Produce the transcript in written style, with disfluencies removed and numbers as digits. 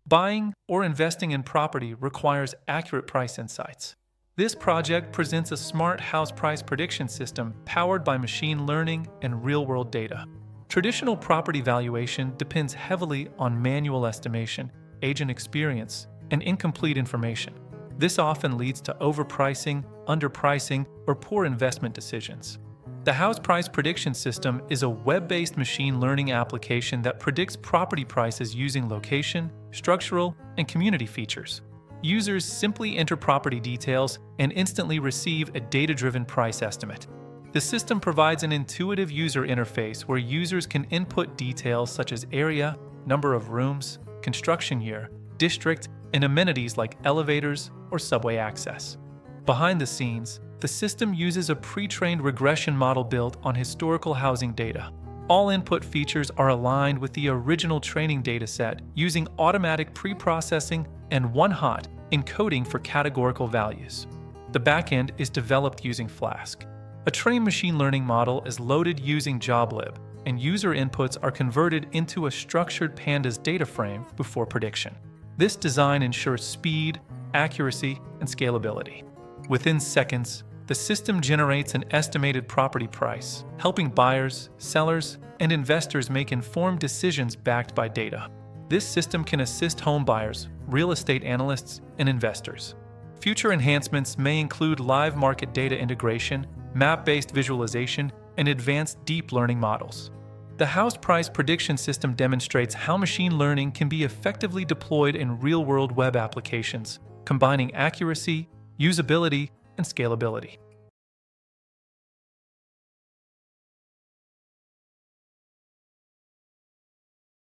Buying or investing in property requires accurate price insights. This project presents a smart house price prediction system powered by machine learning and real-world data. Traditional property valuation depends heavily on manual estimation, agent experience, and incomplete information. This often leads to overpricing, underpricing, or poor investment decisions. The house price prediction system is a web-based machine learning application that predicts property prices using location, structural, and community features. Users simply enter property details and instantly receive a data-driven price estimate. The system provides an intuitive user interface where users can input details such as area, number of rooms, construction year, district, and amenities like elevators or subway access. Behind the scenes, the system uses a pre-trained regression model built on historical housing data. All input features are aligned with the original training dataset using automatic pre-processing and one-hot encoding for categorical values. The backend is developed using Flask. A trained machine learning model is loaded using JobLib, and user inputs are converted into a structured pandas data frame before prediction. This design ensures speed, accuracy, and scalability. Within seconds, the system generates an estimated property price, helping buyers, sellers, and investors make informed decisions backed by data. This system can assist home buyers, real estate analysts, and investors. Future enhancements may include live market data integration, map-based visualization, and advanced deep learning models. The house price prediction system demonstrates how machine learning can be effectively deployed in real-world web applications, combining accuracy, usability, and scalability.